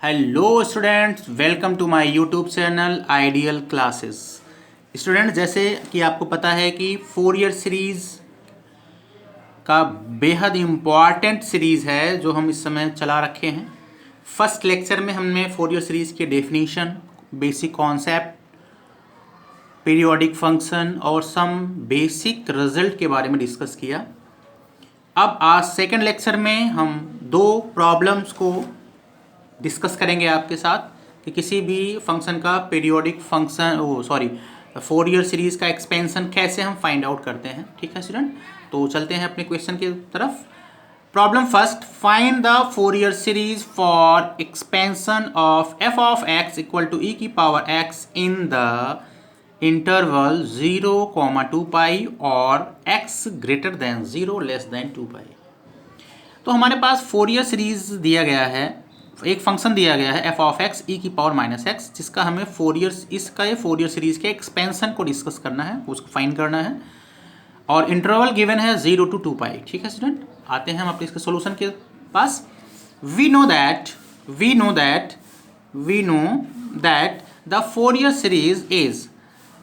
Hello students, welcome to my YouTube channel ideal classes. Student, जैसे कि आपको पता है कि 4 ईयर सीरीज़ का बेहद इम्पॉर्टेंट सीरीज़ है जो हम इस समय चला रखे हैं। फर्स्ट लेक्चर में हमने 4 ईयर सीरीज़ की definition, basic concept, periodic function और सम बेसिक रिजल्ट के बारे में डिस्कस किया। अब आज सेकेंड लेक्चर में हम दो प्रॉब्लम्स को डिस्कस करेंगे आपके साथ कि किसी भी फंक्शन का पीरियोडिक फंक्शन 4 ईयर सीरीज़ का एक्सपेंशन कैसे हम फाइंड आउट करते हैं। ठीक है स्टूडेंट, तो चलते हैं अपने क्वेश्चन की तरफ। Problem first, find the 4 year series for expansion of F of x equal to E की power X in the interval 0, 2 pi और x greater than 0 less than 2 pi. तो हमारे पास 4 ईयर सीरीज दिया गया है, एक फंक्शन दिया गया है एफ ऑफ एक्स ई की पावर माइनस एक्स, जिसका हमें 4 ईयर सीरीज के एक्सपेंशन को डिस्कस करना है, उसको फाइंड करना है और इंटरवल गिवन है 0 to 2 पाई। ठीक है स्टूडेंट, आते हैं हम अपने इसके सोल्यूशन के पास। We know that the 4 year series is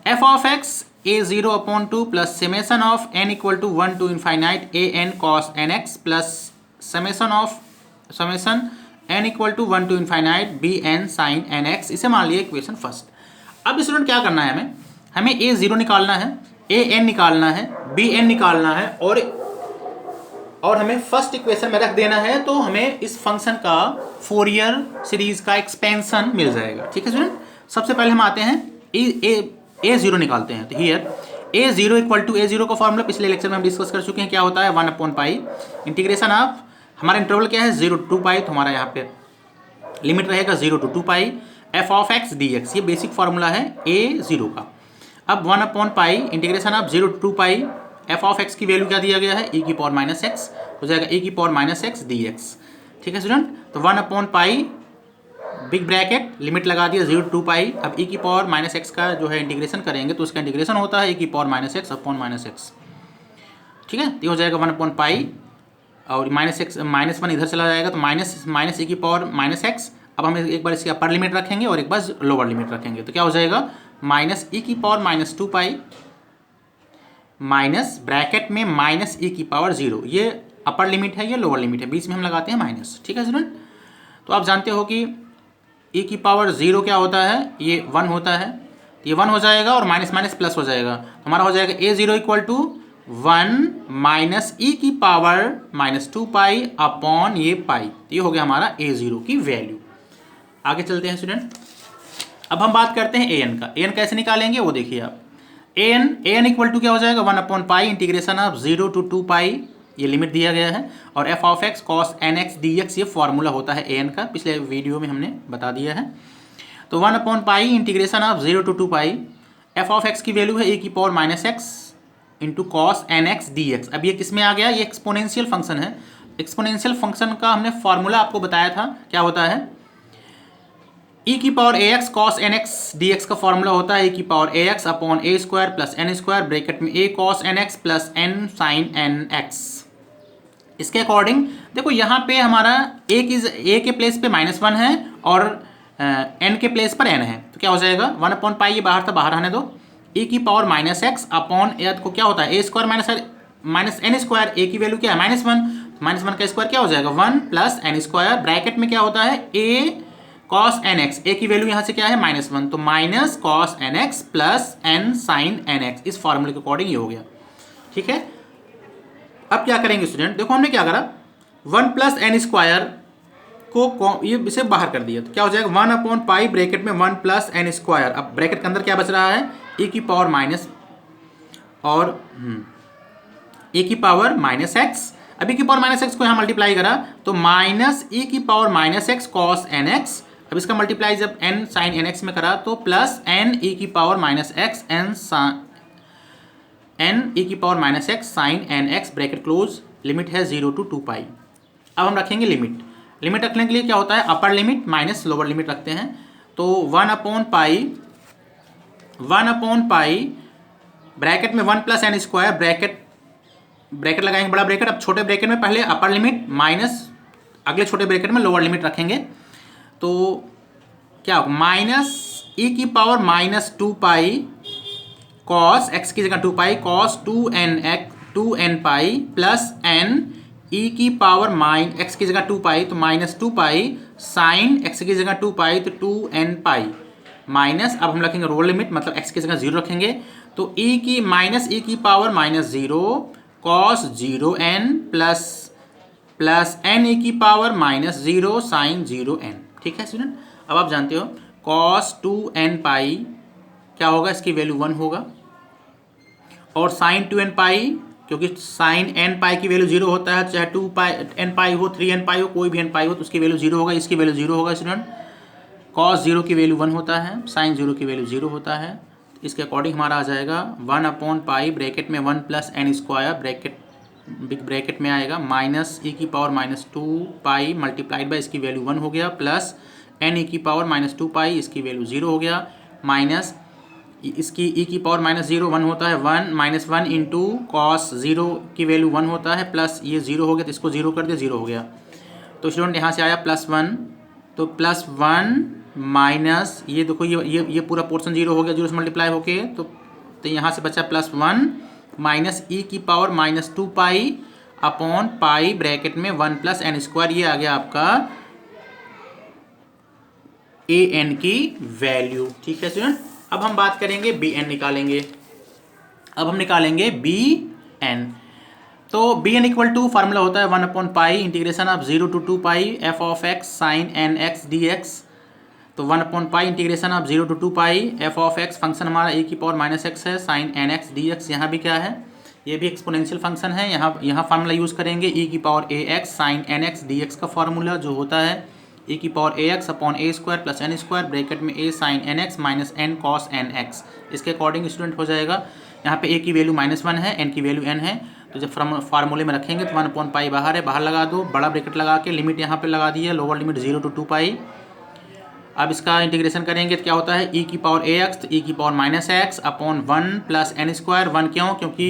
F of X a0/2 plus summation of n equal to 1 to infinite an cos nx plus summation n equal to 1 to infinite bn sin nx। इसे मान लिया equation first. अब student क्या करना है, हमें a0 निकालना है, an निकालना है, bn निकालना है और हमें फर्स्ट इक्वेशन में रख देना है, तो हमें इस फंक्शन का 4 ईयर सीरीज का एक्सपेंशन मिल जाएगा। ठीक है स्टूडेंट, सबसे पहले हम आते हैं a0 निकालते हैं। तो here a0 equal to a0 का फॉर्मूला पिछले लेक्चर में हम डिस्कस कर चुके हैं, क्या होता है 1/पाई इंटीग्रेशन ऑफ, हमारा इंटरवल क्या है 0 to 2 पाई, तो हमारा यहाँ पे लिमिट रहेगा 0 to 2 pi F of X D X, ये बेसिक फार्मूला है a0 का। अब 1/पाई integration of 0 to 2 pi F of X की वैल्यू क्या दिया गया है e की पावर माइनस एक्स, हो जाएगा e की power minus x D x. ठीक है स्टूडेंट, तो 1/पाई बिग ब्रैकेट लिमिट लगा दिया 0 to 2 पाई। अब e की पावर माइनस एक्स का जो है इंटीग्रेशन करेंगे तो उसका इंटीग्रेशन होता है e की power minus x upon minus x. ठीक है, ये हो जाएगा 1/पाई और -1 इधर चला जाएगा, तो माइनस e की पावर माइनस एक्स। अब हम एक बार इसकी अपर लिमिट रखेंगे और एक बार लोअर लिमिट रखेंगे, तो क्या हो जाएगा माइनस e की पावर -2 पाई माइनस ब्रैकेट में माइनस e की पावर 0। ये अपर लिमिट है, ये लोअर लिमिट है, बीच में हम लगाते हैं माइनस। ठीक है स्टूडेंट, तो आप जानते हो कि e की पावर 0 क्या होता है, ये 1 होता है, ये 1 हो जाएगा और माइनस माइनस प्लस हो जाएगा, तो हमारा हो जाएगा a0 equal to 1 minus e की पावर -2 पाई अपॉन ये पाई। तो ये हो गया हमारा a0 की वैल्यू। आगे चलते हैं स्टूडेंट, अब हम बात करते हैं an का। an कैसे निकालेंगे वो देखिए आप, an इक्वल टू क्या हो जाएगा 1/पाई इंटीग्रेशन ऑफ 0 to 2 पाई, ये लिमिट दिया गया है, और F of x cos nx dx ये फॉर्मूला होता है an का, पिछले वीडियो में हमने बता दिया है। तो 1/पाई integration of 0 to 2 pi F of X की वैल्यू है e की power minus X into cos nx dx। अब ये किस में आ गया, ये एक्सपोनेंशियल फंक्शन है। एक्सपोनेंशियल फंक्शन का हमने फॉर्मूला आपको बताया था, क्या होता है e की power ax cos nx dx का फॉर्मूला होता है e की power ax upon a square plus n square bracket में a cos nx plus n sin nx। इसके अकॉर्डिंग देखो यहाँ पे हमारा a के प्लेस पे -1 है और n के प्लेस पर n है, तो क्या हो जाएगा 1/पाई, ये बाहर था बाहर आने दो, e की पावर माइनस एक्स अपॉन को क्या होता है a square minus n square, a की वैल्यू क्या है -1, -1 का स्क्वायर क्या हो जाएगा 1 प्लस n स्क्वायर ब्रैकेट में क्या होता है a cos nx, a की वैल्यू यहाँ से क्या है -1, तो minus cos nx plus n sin nx, इस फॉर्मूले के अकॉर्डिंग ये हो गया। ठीक है, अब क्या करेंगे स्टूडेंट, देखो हमने क्या करा 1 प्लस n स्क्वायर को ये इसे बाहर कर दिया, तो क्या हो जाएगा 1/पाई ब्रैकेट में 1 प्लस n स्क्वायर। अब ब्रैकेट के अंदर क्या बच रहा है e की पावर माइनस और e की पावर माइनस एक्स। अब e की पावर माइनस एक्स को यहाँ मल्टीप्लाई करा तो माइनस e की power minus X cos nx। अब इसका मल्टीप्लाई जब n साइन nx में करा तो प्लस n e की power minus x n e की power minus x sine nx bracket close, limit है 0 to 2 पाई। अब हम रखेंगे लिमिट रखने के लिए क्या होता है upper limit minus lower limit रखते हैं, तो 1/पाई ब्रैकेट में 1 प्लस n स्क्वायर ब्रैकेट लगाएंगे बड़ा ब्रैकेट। अब छोटे ब्रैकेट में पहले अपर लिमिट माइनस अगले छोटे ब्रैकेट में लोअर लिमिट रखेंगे, तो क्या होगा, माइनस ई की power minus 2 pi cos x की जगह 2 पाई cos 2n pi plus n ई की पावर एक्स की जगह 2 पाई तो माइनस 2 पाई साइन एक्स की जगह 2 पाई तो 2n पाई माइनस, अब हम रखेंगे रोल लिमिट, मतलब x की जगह 0 रखेंगे तो e की माइनस ई की power minus 0 cos 0n plus n ई की पावर माइनस 0 साइन 0n। ठीक है स्टूडेंट, अब आप जानते हो कॉस 2n पाई क्या होगा, इसकी वैल्यू 1 होगा, और साइन 2n पाई, क्योंकि साइन n पाई की वैल्यू 0 होता है, चाहे 2 पाई n पाई हो 3n पाई हो कोई भी n पाई हो तो उसकी वैल्यू 0 होगा, इसकी वैल्यू 0 होगा स्टूडेंट। कॉस 0 की वैल्यू 1 होता है, साइन 0 की वैल्यू 0 होता है, इसके अकॉर्डिंग हमारा आ जाएगा 1/पाई ब्रैकेट में 1 plus N square big bracket में आएगा माइनस ई की power minus 2 pi multiplied by इसकी वैल्यू 1 हो गया प्लस एन ई की पावर माइनस 2 पाई इसकी वैल्यू 0 हो गया माइनस इसकी ई की पावर माइनस 0 1 होता है 1 माइनस 1 इंटू कॉस 0 की वैल्यू 1 होता है प्लस ये 0 हो गया तो इसको 0 कर दिया 0 हो गया। तो स्टूडेंट यहाँ से आया +1, तो +1 माइनस ये देखो ये पूरा पोर्शन 0 हो गया 0 से मल्टीप्लाई होके तो यहाँ से बचा +1 माइनस ई की power minus 2 pi upon pi bracket में 1 प्लस एन स्क्वायर, ये आ गया आपका ए एन की वैल्यू। ठीक है स्टूडेंट, अब हम बात करेंगे बी एन निकालेंगे। अब हम निकालेंगे बी एन, तो B N equal to formula होता है 1/पाई integration of 0 to 2 pi F of X sine N X D X. तो 1/पाई integration of 0 to 2 pi F of X function हमारा ए की पावर माइनस एक्स है sine N X D X, यहाँ भी क्या है, ये भी एक्सपोनेंशियल फंक्शन है, यहाँ फार्मूला यूज़ करेंगे ई की power A X sine N X D X का फार्मूला जो होता है ए की power A X upon A square plus N square bracket में ए sine N x minus N cos N X. इसके according student हो जाएगा, यहाँ पे ए की वैल्यू -1 है, एन की वैल्यू n है, तो जब फार्मूले में रखेंगे तो 1/पाई बाहर है, बाहर लगा दो, बड़ा ब्रैकेट लगा के लिमिट यहाँ पे लगा दी है, लोअर लिमिट 0 to 2 पाई। अब इसका इंटीग्रेशन करेंगे तो क्या होता है, ई की पावर ए एक्स तो ई की power minus x upon 1 plus N square, 1 क्यों, क्योंकि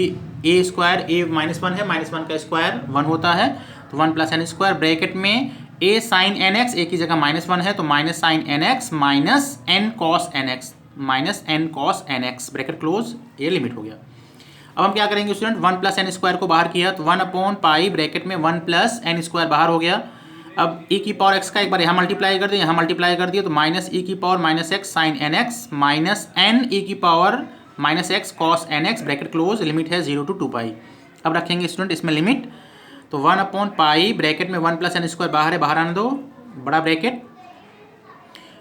ए स्क्वायर ए -1 है, -1 का स्क्वायर 1 होता है, तो 1 प्लस एन स्क्वायर ब्रैकेट में ए साइन एन एक्स, ए की जगह -1 है तो minus sine N x minus N cos N x minus N cos N x bracket close, ये लिमिट हो गया। अब हम क्या करेंगे स्टूडेंट, 1 प्लस एन स्क्वायर को बाहर किया तो 1/पाई ब्रैकेट में 1 प्लस एन स्क्वायर बाहर हो गया। अब ई की पावर एक्स का एक बार यहाँ मल्टीप्लाई कर दिया, यहाँ मल्टीप्लाई कर दिया तो माइनस ई की power minus x sine N x minus N E की power minus X cos N x bracket close, limit है 0 to 2 पाई। अब रखेंगे स्टूडेंट इसमें लिमिट, तो 1/पाई ब्रैकेट में 1 प्लस एन स्क्वायर बाहर है, बाहर आने दो, बड़ा ब्रैकेट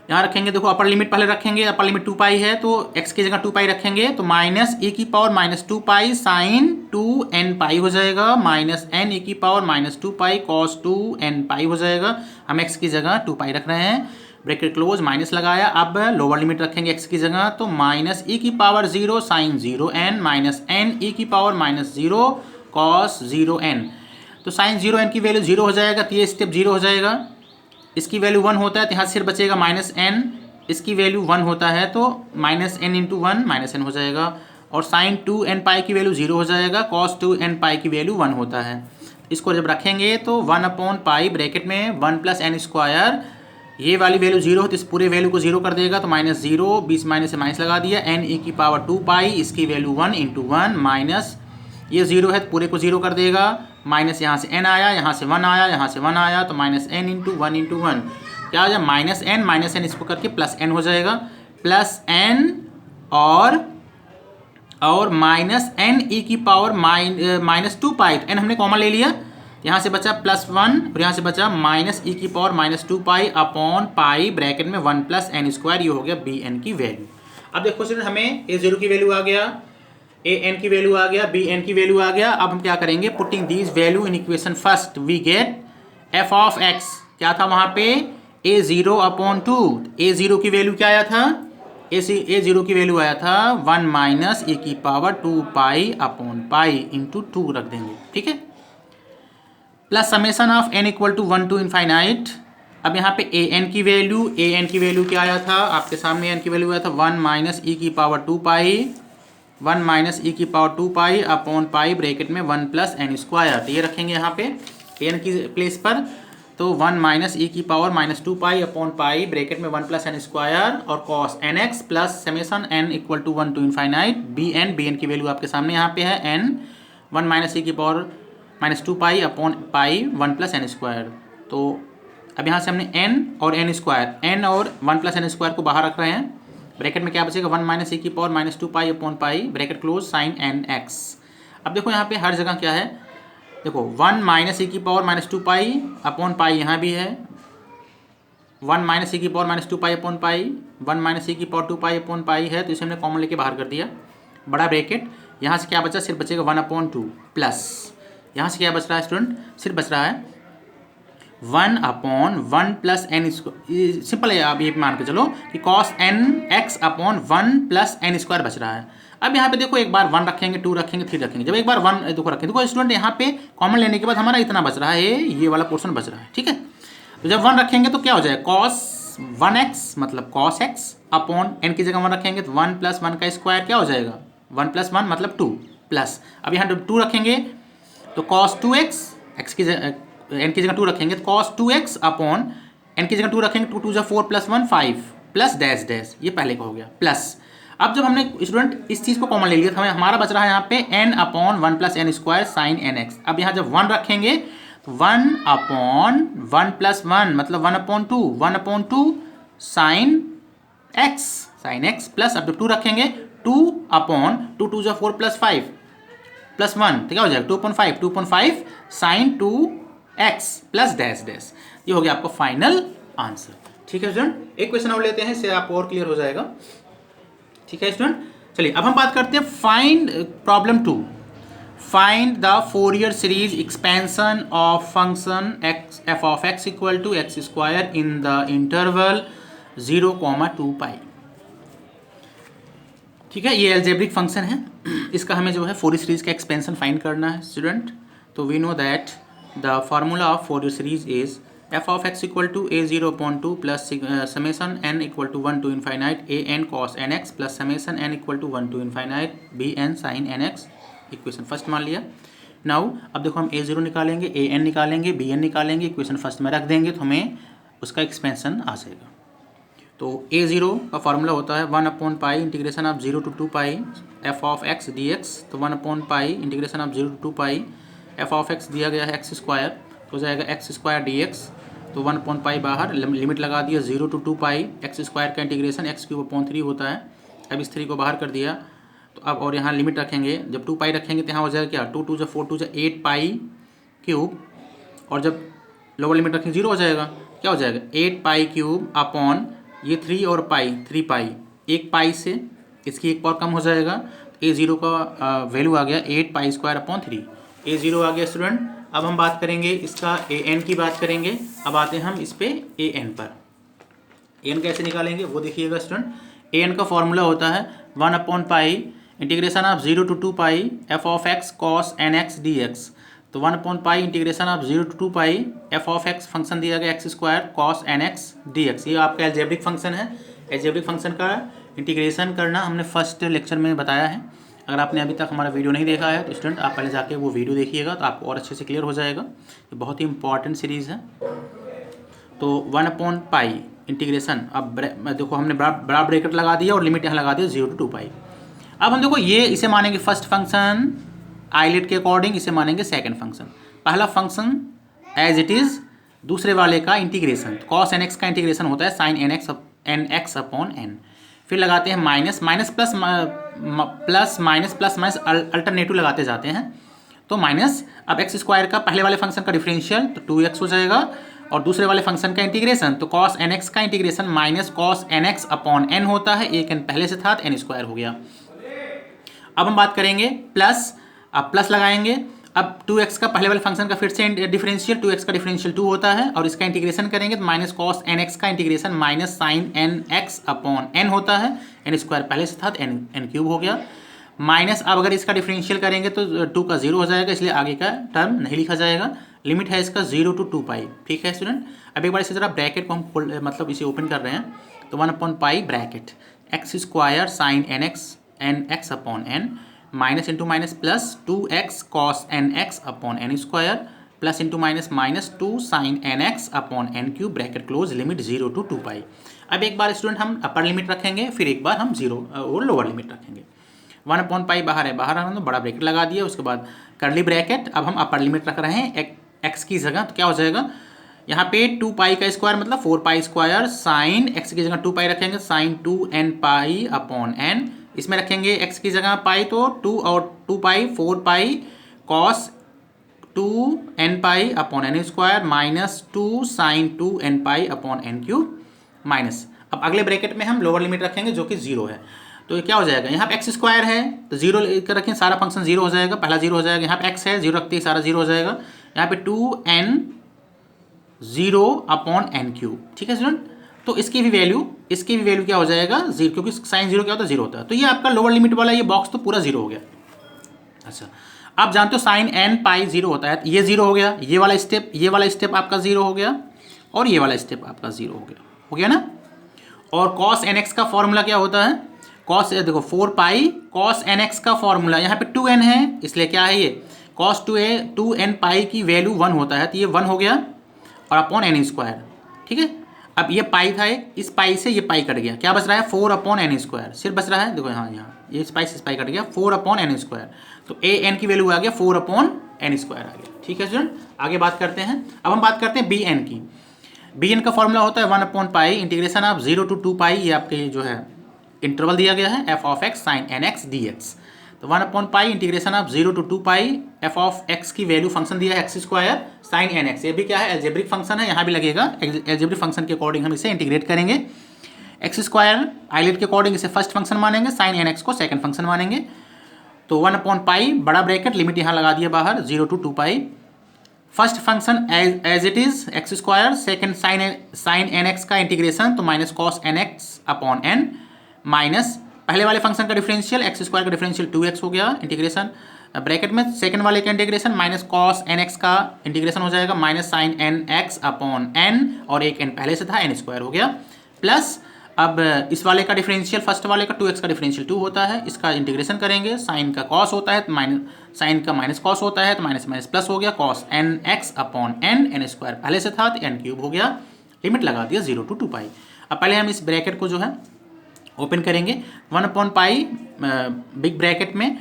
यहाँ रखेंगे, देखो अपर लिमिट पहले रखेंगे, अपर लिमिट 2 पाई है तो x की जगह 2 पाई रखेंगे तो माइनस ई की power minus 2 pi sine 2n पाई हो जाएगा माइनस एन ई की पावर माइनस 2 पाई कॉस 2n पाई हो जाएगा। हम x की जगह 2 पाई रख रहे हैं, ब्रैकेट क्लोज, माइनस लगाया, अब लोअर लिमिट रखेंगे x की जगह तो माइनस ई की power 0 sine 0n minus N E की पावर माइनस 0 कॉस 0n, तो साइन 0n की वैल्यू 0 हो जाएगा तो ये स्टेप 0 हो जाएगा, इसकी वैल्यू 1 होता है तो यहाँ सिर्फ बचेगा -n, इसकी वैल्यू 1 होता है तो -n इंटू 1 -n हो जाएगा, और साइन 2n पाई की वैल्यू 0 हो जाएगा, कॉस 2n पाई की वैल्यू 1 होता है। इसको जब रखेंगे तो 1/पाई ब्रैकेट में 1 प्लस एन स्क्वायर, ये वाली वैल्यू 0 हो तो इस पूरे वैल्यू को 0 कर देगा तो -0 बीच माइनस से माइनस लगा दिया, एन ई की पावर 2 पाई इसकी वैल्यू 1 इंटू 1 माइनस ये 0 है तो पूरे को 0 कर देगा, माइनस यहाँ से n आया, यहाँ से 1 आया, यहाँ से 1 आया तो माइनस n इंटू 1 इंटू 1 क्या हो जाए माइनस n इसको करके प्लस n हो जाएगा, प्लस n और माइनस n ई की पावर माइनस 2 पाई, n हमने कॉमन ले लिया, यहाँ से बचा +1 और यहाँ से बचा माइनस ई की power minus 2 pi upon pi bracket में 1 प्लस एन स्क्वायर, ये हो गया बी एन की वैल्यू। अब देखो स्टूडेंट हमें a0 की वैल्यू आ गया, ए एन की वैल्यू आ गया, बी एन की वैल्यू आ गया। अब हम क्या करेंगे, putting these value in equation first we get f of x, क्या था वहाँ पे a0/2, a0 की वैल्यू क्या आया था, a0 की वैल्यू आया था 1 माइनस ए की power 2 pi upon pi into 2 रख देंगे, ठीक है, plus summation of n equal to 1 to infinite. अब यहाँ पे ए एन की वैल्यू क्या आया था, आपके सामने एन की वैल्यू आया था 1 माइनस ई की पावर 2 पाई 1 माइनस ई की power 2 pi upon pi bracket में 1 प्लस एन स्क्वायर, ये रखेंगे यहाँ पे एन की प्लेस पर। तो 1 माइनस ई की power minus 2 pi upon pi bracket में 1 प्लस एन स्क्वायर और cos N x plus summation n equal to 1 to infinite b N की वैल्यू आपके सामने यहाँ पे है एन 1 माइनस ई की power minus 2 pi upon pi 1 plus N square. तो अब यहाँ से हमने एन और एन स्क्वायर, एन और 1 प्लस एन स्क्वायर को बाहर रख रहे हैं। ब्रैकेट में क्या बचेगा 1 माइनस ई की power minus 2 pi upon pi bracket close sine N x. अब देखो यहाँ पे हर जगह क्या है, देखो 1 माइनस ई की power minus 2 pi upon pi यहाँ भी है, 1 माइनस ई की power minus 2 pi upon pi, 1 minus ई की पावर 2 पाई अपॉन पाई है, तो इसे हमने कॉमन लेके बाहर कर दिया बड़ा ब्रैकेट। यहाँ से क्या बचा, सिर्फ बचेगा 1/2 प्लस यहाँ से क्या बच रहा है स्टूडेंट, सिर्फ बच रहा है 1/1 प्लस एन स्क्वायर। सिंपल है, आप ये मान के चलो कि cos N x upon 1 plus N square बच रहा है। अब यहाँ पे देखो एक बार 1 रखेंगे, 2 रखेंगे, 3 रखेंगे, जब एक बार 1 देखो रखेंगे, देखो स्टूडेंट यहाँ पे कॉमन लेने के बाद हमारा इतना बच रहा है, ये वाला पोर्शन बच रहा है, ठीक है। तो जब 1 रखेंगे तो क्या हो जाएगा, कॉस 1x मतलब कॉस एक्स अपॉन एन की जगह 1 रखेंगे तो 1 प्लस 1 का स्क्वायर क्या हो जाएगा, 1 प्लस 1 मतलब 2 प्लस, अब यहाँ 2 रखेंगे तो कॉस 2x, एक्स की जगह एन की जगह 2 रखेंगे तो कॉस 2x अपॉन एन की जगह 2 रखेंगे, 2 2 4 प्लस 1 5 प्लस डैश डैश, ये पहले का हो गया प्लस। अब जब हमने स्टूडेंट इस चीज़ को कॉमन ले लिया तो हमें हमारा बच रहा है यहाँ पे n upon 1 plus N square sine N x. अब यहाँ जब 1 रखेंगे तो 1 अपॉन 1 प्लस 1 मतलब 1/2 साइन एक्स प्लस, अब जब 2 रखेंगे 2 अपॉन 2 2 4 प्लस 5 प्लस 1 तो क्या हो जाएगा 2.5 sign 2x plus dash dash. ये हो गया आपका फाइनल आंसर, ठीक है स्टूडेंट। एक क्वेश्चन और लेते हैं, इससे आपको और क्लियर हो जाएगा, ठीक है स्टूडेंट। चलिए अब हम बात करते हैं find problem 2, find the Fourier series expansion of function x f of x equal to x square in the interval 0,2 pi. ठीक है, ये एल्जेब्रिक फंक्शन है, इसका हमें जो है फोरियर सीरीज का एक्सपेंशन फाइंड करना है स्टूडेंट। तो we know that the formula of Fourier series is F of x equal to a0/2 plus summation n equal to 1 to infinite a n cos n x plus summation n equal to 1 to infinite b n sin n x। Equation first मान लिया। Now अब देखो हम a0 निकालेंगे, a n निकालेंगे, b n निकालेंगे, equation first में रख देंगे तो हमें उसका एक्सपेंशन आ जाएगा। तो a0 का फार्मूला होता है 1/पाई integration of 0 to 2 pi f of x dx। तो 1/पाई integration of 0 to 2 pi f of x दिया गया है x स्क्वायर, तो हो जाएगा x स्क्वायर dx। तो 1/पाई बाहर, लिमिट लगा दिया 0 to 2 पाई x स्क्वायर का इंटीग्रेशन x³ होता है। अब इस 3 को बाहर कर दिया, तो अब और यहाँ लिमिट रखेंगे, जब 2 पाई रखेंगे तो यहाँ हो जाएगा क्या 2 2 4 2 8 पाई क्यूब, और जब लोअर लिमिट रखेंगे 0 हो जाएगा, क्या हो जाएगा 8 पाई क्यूब अपॉन ये 3 और पाई 3 पाई, एक पाई से इसकी एक पावर कम हो जाएगा, तो a0 का वैल्यू आ गया 8 पाई स्क्वायर अपॉन 3, a0 आ गया स्टूडेंट। अब हम बात करेंगे इसका an की बात करेंगे। अब आते हैं हम इस पे an पर, an कैसे निकालेंगे वो देखिएगा स्टूडेंट। an का फॉर्मूला होता है 1/पाई integration of 0 to 2 pi f of x cos n x dx। तो 1/पाई integration of 0 to 2 pi f of x function दिया गया x square cos n x dx। ये आपका एल्जेब्रिक फंक्शन है। एल्जेब्रिक फंक्शन का इंटीग्रेशन करना हमने फर्स्ट लेक्चर में बताया है। अगर आपने अभी तक हमारा वीडियो नहीं देखा है तो स्टूडेंट आप पहले जाके वो वीडियो देखिएगा तो आपको और अच्छे से क्लियर हो जाएगा। ये बहुत ही इंपॉर्टेंट सीरीज़ है। तो 1/पाई इंटीग्रेशन, अब देखो हमने बड़ा ब्रैकेट लगा दिया और लिमिट यहाँ लगा दिया 0 to 2 पाई। अब हम देखो ये इसे मानेंगे फर्स्ट फंक्शन आइलेट के अकॉर्डिंग, इसे मानेंगे सेकंड फंक्शन। पहला फंक्शन एज इट इज़, दूसरे वाले का इंटीग्रेशन cos nx का इंटीग्रेशन होता है sin nx अपॉन n। फिर लगाते हैं minus plus minus plus minus alternative लगाते जाते हैं। तो माइनस, अब एक्स स्क्वायर का पहले वाले फंक्शन का डिफरेंशियल तो 2x हो जाएगा, और दूसरे वाले फंक्शन का इंटीग्रेशन तो cos nx का integration minus cos nx upon n होता है, एक n पहले से था तो n स्क्वायर हो गया। अब हम बात करेंगे प्लस, अब प्लस लगाएंगे, अब 2x का पहले वाले फंक्शन का फिर से डिफरेंशियल, 2x का डिफरेंशियल 2 होता है, और इसका इंटीग्रेशन करेंगे तो माइनस cos nx का integration minus sine nx upon n होता है, n स्क्वायर पहले से था तो n³ हो गया। माइनस, अब अगर इसका डिफरेंशियल करेंगे तो 2 का 0 हो जाएगा, इसलिए आगे का टर्म नहीं लिखा जाएगा। लिमिट है इसका 0 to 2 पाई। ठीक है स्टूडेंट। अब एक बार इसी तरह ब्रैकेट को हम मतलब इसे ओपन कर रहे हैं, तो 1/पाई bracket X square sine nx upon n minus into minus plus 2x cos nx upon n square plus into minus minus 2 sine N x upon N cube bracket close limit 0 to 2 pi. अब एक बार student हम upper limit रखेंगे, फिर एक बार हम 0 और lower limit रखेंगे। 1/पाई बाहर है, बाहर हम बड़ा ब्रैकेट लगा दिया, उसके बाद करली ब्रैकेट। अब हम अपर लिमिट रख रहे हैं एक्स की जगह, तो क्या हो जाएगा यहाँ पे 2 पाई का स्क्वायर मतलब 4 पाई स्क्वायर साइन एक्स की जगह 2 पाई रखेंगे sign 2n pi upon n, इसमें रखेंगे x की जगह पाई तो 2 और 2 pi 4 pi cos 2n pi upon n square minus 2 sine 2n pi upon n cube minus. अब अगले ब्रैकेट में हम लोअर लिमिट रखेंगे जो कि 0 है, तो ये क्या हो जाएगा यहाँ पे एक्स स्क्वायर है तो 0 लेकर रखें, सारा फंक्शन 0 हो जाएगा, पहला 0 हो जाएगा। यहाँ पे x है 0 रखते ही सारा 0 हो जाएगा। यहाँ पे 2n 0 अपॉन n क्यूब, ठीक है स्टूडेंट। तो इसकी भी वैल्यू क्या हो जाएगा 0, क्योंकि साइन 0 क्या होता है 0 होता है। तो ये आपका लोअर लिमिट वाला ये बॉक्स तो पूरा 0 हो गया। अच्छा, आप जानते हो साइन n पाई 0 होता है, ये 0 हो गया, ये वाला स्टेप आपका 0 हो गया, और ये वाला स्टेप आपका 0 हो गया ना। और कॉस nx का फॉर्मूला क्या होता है, कॉस देखो 4 पाई कॉस nx का फॉर्मूला, यहाँ पे 2n है इसलिए क्या है ये कॉस 2n पाई की वैल्यू 1 होता है, तो ये 1 हो गया और अपॉन n स्क्वायर, ठीक है। अब ये पाई था, इस पाई से ये पाई कट गया, क्या बच रहा है 4 अपॉन n स्क्वायर, सिर्फ बच रहा है देखो यहाँ ये पाई से पाई कट गया 4 अपॉन n स्क्वायर, तो a n की वैल्यू आ गया 4 अपॉन n स्क्वायर आ गया, ठीक है स्टूडेंट। आगे बात करते हैं, अब हम बात करते हैं बी एन की। बी एन का फॉर्मूला होता है 1/पाई इंटीग्रेशन ऑफ 0 to 2 पाई, ये आपके जो है इंटरवल दिया गया है f of x sine N X D X. तो 1/पाई integration of 0 to 2 pi f of x की वैल्यू फंक्शन दिया है X square sine N X, ये भी क्या है एल्जेब्रिक फंक्शन है, यहाँ भी लगेगा एल्जेब्रिक फंक्शन के अकॉर्डिंग हम इसे इंटीग्रेट करेंगे। एक्स स्क्वायर आइलेट के अकॉर्डिंग इसे फर्स्ट फंक्शन मानेंगे, साइन एन एक्स को सेकंड फंक्शन मानेंगे। तो 1/पाई बड़ा ब्रैकेट लिमिट यहाँ लगा दिया बाहर 0 to 2 pi, first function as it is x square, second sine N x का इंटीग्रेशन तो minus cos N x upon n, minus पहले वाले फंक्शन का डिफरेंशियल एक्स स्क्वायर का डिफरेंशियल 2x हो गया इंटीग्रेशन ब्रैकेट में, सेकंड वाले का integration minus cos N x का इंटीग्रेशन हो जाएगा minus sine N x upon n, और एक n पहले से था n स्क्वायर हो गया, प्लस अब इस वाले का डिफरेंशियल फर्स्ट वाले का 2x का डिफरेंशियल 2 होता है, इसका इंटीग्रेशन करेंगे, साइन का कॉस होता है तो माइनस साइन का माइनस कॉस होता है तो माइनस माइनस प्लस हो गया cos N x upon n, n square पहले से था तो n क्यूब हो गया, लिमिट लगा दिया 0 to 2 पाई। अब पहले हम इस ब्रैकेट को जो है ओपन करेंगे, 1/पाई बिग ब्रैकेट में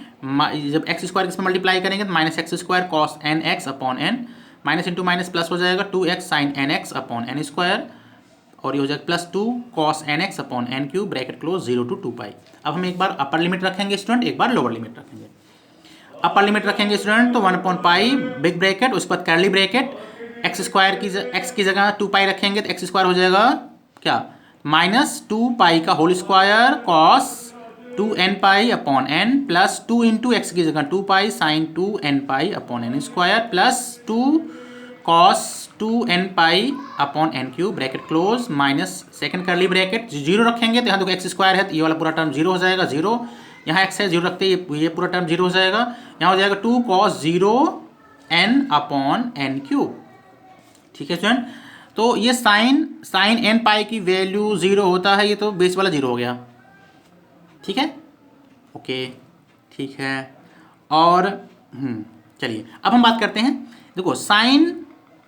जब एक्स स्क्वायर इसमें मल्टीप्लाई करेंगे तो minus x square cos N x upon n, minus into minus plus हो जाएगा 2x sine N x upon n square, और ये हो जाएगा plus 2 cos N x upon N cube bracket close 0 to 2 pi. अब हम एक बार अपर लिमिट रखेंगे स्टूडेंट, एक बार लोअर लिमिट रखेंगे। अपर लिमिट रखेंगे स्टूडेंट तो 1/पाई बिग ब्रैकेट, उसके बाद कर्ली ब्रैकेट, एक्स की जगह 2 पाई रखेंगे तो एक्स स्क्वायर हो जाएगा क्या माइनस 2 पाई का whole square cos 2n pi upon n, plus 2 into x की जगह 2 pi sine 2n pi upon n square, plus 2 cos 2n pi upon n cube bracket close, minus second curly bracket 0 रखेंगे तो यहाँ देखो x square है तो ये वाला पूरा टर्म 0 हो जाएगा, 0 यहाँ x है 0 रखते ये पूरा टर्म 0 हो जाएगा, यहाँ हो जाएगा 2 cos 0n upon n cube, ठीक है स्टूडेंट। तो ये साइन n पाई की वैल्यू 0 होता है, ये तो बेस वाला 0 हो गया, ठीक है ओके ठीक है। और चलिए अब हम बात करते हैं, देखो साइन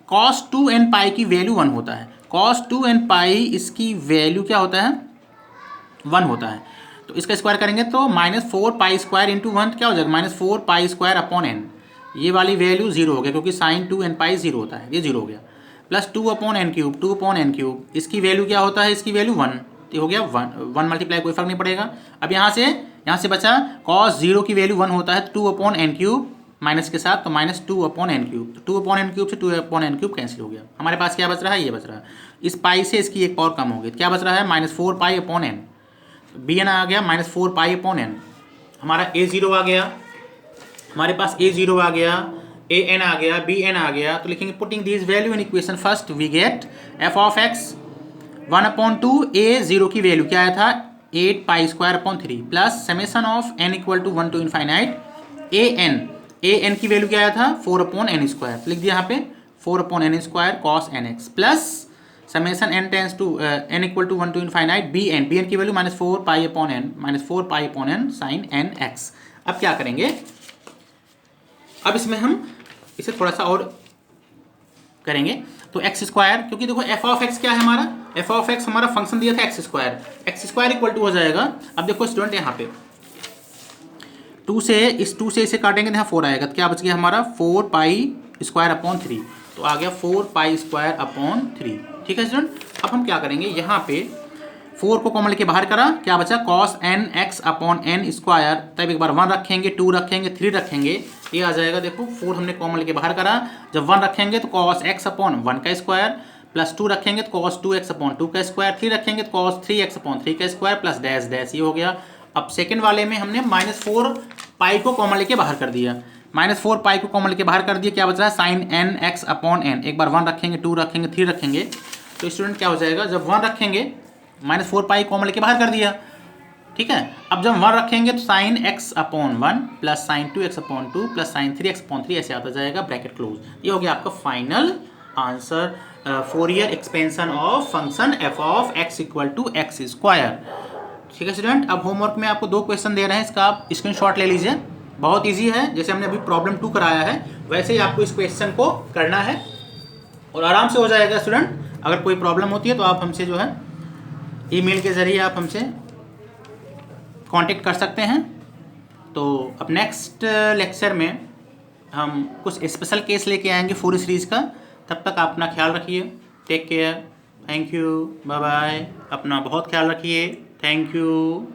कॉस 2n पाई की वैल्यू 1 होता है, कॉस 2n पाई इसकी वैल्यू क्या होता है 1 होता है, तो इसका स्क्वायर करेंगे तो माइनस 4 पाई स्क्वायर इंटू 1 क्या हो जाएगा माइनस 4 पाई स्क्वायर अपॉन n, ये वाली वैल्यू 0 हो गया क्योंकि साइन 2n पाई 0 होता है, ये 0 हो गया, plus 2 upon n cube, 2 upon n cube, इसकी वैल्यू क्या होता है इसकी वैल्यू 1, तो हो गया 1 मल्टीप्लाई कोई फर्क नहीं पड़ेगा। अब यहाँ से बचा कॉस 0 की वैल्यू 1 होता है 2 अपॉन n क्यूब माइनस के साथ, तो माइनस 2 अपॉन n क्यूब, तो 2 अपॉन n क्यूब से 2 अपॉन n क्यूब कैंसिल हो गया, हमारे पास क्या बच रहा है ये बच रहा है, इस पाई से इसकी एक पावर कम हो गई, क्या बच रहा है minus 4 pi upon n, B N आ गया माइनस 4 पाई अपॉन n, हमारा a0 आ गया, हमारे पास a0 आ गया, a n आ गया, b n आ गया, तो लिखेंगे putting this value in equation first we get f of x 1/2 a0 की वैल्यू क्या आया था 8 pi square upon 3 plus summation of n equal to 1 to infinite a n की वैल्यू क्या आया था 4 अपॉन n स्क्वायर, लिख दिया यहाँ पे 4 upon n square cos n x plus summation n tends to n equal to 1 to infinite b n की value minus 4 pi upon n sine n x। अब क्या करेंगे, अब इसमें हम इसे थोड़ा सा और करेंगे तो एक्स स्क्वायर, क्योंकि देखो एफ ऑफ एक्स क्या है हमारा, एफ ऑफ एक्स हमारा फंक्शन दिया था एक्स स्क्वायर इक्वल टू हो जाएगा। अब देखो स्टूडेंट यहाँ पे 2 से इसे काटेंगे तो यहाँ 4 आएगा, तो क्या बच गया हमारा 4 पाई स्क्वायर अपॉन 3, तो आ गया 4 पाई स्क्वायर अपॉन 3। ठीक है स्टूडेंट, अब हम क्या करेंगे, यहाँ पे 4 को कॉमन लेके बाहर करा, क्या बचा cos N x upon n square, तब एक बार 1 रखेंगे, 2 रखेंगे, 3 रखेंगे, ये आ जाएगा। देखो 4 हमने कॉमन लेके बाहर करा, जब 1 रखेंगे तो कॉस एक्स अपॉन 1 का स्क्वायर, प्लस 2 रखेंगे तो कॉस 2x अपॉन 2 का स्क्वायर, 3 रखेंगे तो कॉस 3x अपॉन 3 का स्क्वायर, प्लस डैश डैश, ये हो गया। अब सेकंड वाले में हमने -4 पाई को कॉमन लेके बाहर कर दिया, -4 पाई को कॉमन लेके बाहर कर दिया, क्या बच रहा है sine N x upon n, एक बार 1 रखेंगे, 2 रखेंगे, 3 रखेंगे, तो स्टूडेंट क्या हो जाएगा, जब 1 रखेंगे -4 पाई कॉमन लेके बाहर कर दिया, ठीक है। अब जब 1 रखेंगे तो sine x upon 1 plus sine 2x upon 2 plus sine 3x upon 3 ऐसे आता जाएगा, ब्रैकेट क्लोज। ये हो गया आपका final answer, Fourier expansion of function f of x equal to x square. ठीक है स्टूडेंट, अब होमवर्क में आपको 2 क्वेश्चन दे रहे हैं, इसका आप स्क्रीनशॉट ले लीजिए, बहुत ईजी है, जैसे हमने अभी प्रॉब्लम 2 कराया है वैसे ही आपको इस क्वेश्चन को करना है और आराम से हो जाएगा स्टूडेंट। अगर कोई प्रॉब्लम होती है तो आप हमसे जो है ईमेल के ज़रिए आप हमसे कांटेक्ट कर सकते हैं। तो अब नेक्स्ट लेक्चर में हम कुछ स्पेशल केस लेके आएंगे पूरी सीरीज़ का, तब तक आप अपना ख्याल रखिए, take care, thank you, bye bye, अपना बहुत ख्याल रखिए, थैंक यू।